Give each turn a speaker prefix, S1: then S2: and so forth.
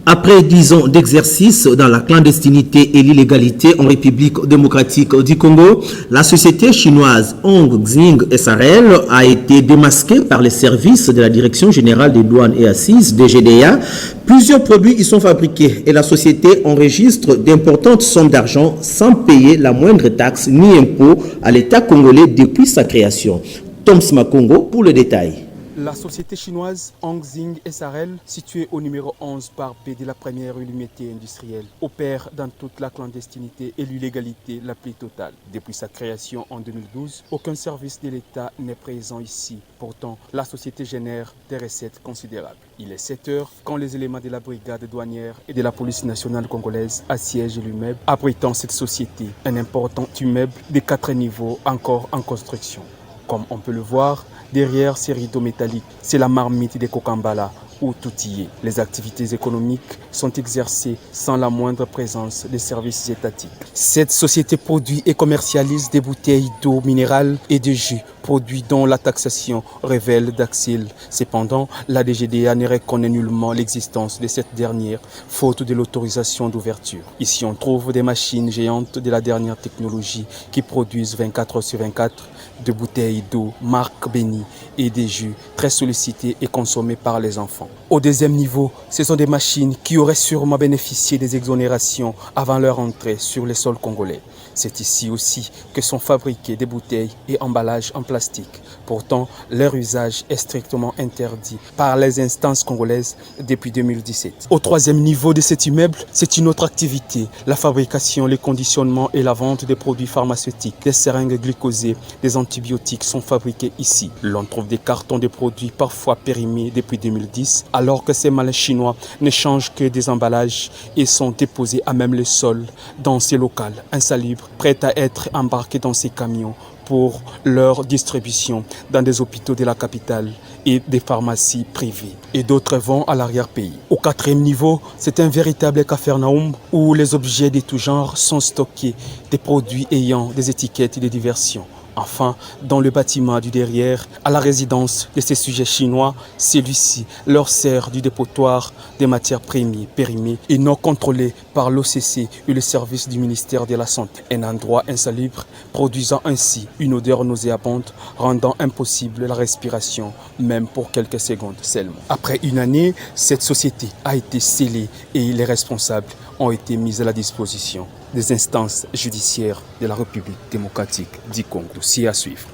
S1: Après 10 ans d'exercice dans la clandestinité et l'illégalité en République démocratique du Congo, la société chinoise Hong Xing SRL a été démasquée par les services de la Direction générale des douanes et assises, DGDA. Plusieurs produits y sont fabriqués et la société enregistre d'importantes sommes d'argent sans payer la moindre taxe ni impôt à l'État congolais depuis sa création. Toms Makongo pour le détail.
S2: La société chinoise Hong Xing SRL, située au numéro 11 par B de la première unité industrielle, opère dans toute la clandestinité et l'illégalité la plus totale. Depuis sa création en 2012, aucun service de l'État n'est présent ici. Pourtant, la société génère des recettes considérables. Il est 7 heures quand les éléments de la brigade douanière et de la police nationale congolaise assiègent l'immeuble abritant cette société, un important immeuble de 4 niveaux encore en construction. Comme on peut le voir, derrière ces rideaux métalliques, c'est la marmite des Kokambala où tout y est. Les activités économiques sont exercées sans la moindre présence des services étatiques. Cette société produit et commercialise des bouteilles d'eau minérale et de jus, produits dont la taxation révèle d'axil. Cependant, la DGDA ne reconnaît nullement l'existence de cette dernière, faute de l'autorisation d'ouverture. Ici, on trouve des machines géantes de la dernière technologie qui produisent 24/24 de bouteilles d'eau marque Béni et des jus très sollicités et consommés par les enfants. Au deuxième niveau, ce sont des machines qui auraient sûrement bénéficié des exonérations avant leur entrée sur les sols congolais. C'est ici aussi que sont fabriquées des bouteilles et emballages en plastique. Pourtant, leur usage est strictement interdit par les instances congolaises depuis 2017. Au troisième niveau de cet immeuble, c'est une autre activité, la fabrication, le conditionnement et la vente des produits pharmaceutiques. Des seringues glycosées, des antibiotiques sont fabriqués ici. L'on trouve des cartons de produits parfois périmés depuis 2010, alors que ces malins chinois ne changent que des emballages et sont déposés à même le sol dans ces locaux insalubres, prêts à être embarqués dans ces camions pour leur distribution dans des hôpitaux de la capitale et des pharmacies privées. Et d'autres vont à l'arrière-pays. Au quatrième niveau, c'est un véritable capharnaüm où les objets de tout genre sont stockés, des produits ayant des étiquettes de diversion. Enfin, dans le bâtiment du derrière, à la résidence de ces sujets chinois, celui-ci leur sert du dépotoir des matières premières périmées et non contrôlées par l'OCC et le service du ministère de la Santé. Un endroit insalubre, produisant ainsi une odeur nauséabonde, rendant impossible la respiration, même pour quelques secondes seulement. Après une année, cette société a été scellée et les responsables ont été mis à la disposition des instances judiciaires de la République démocratique du Congo. Dossier à suivre.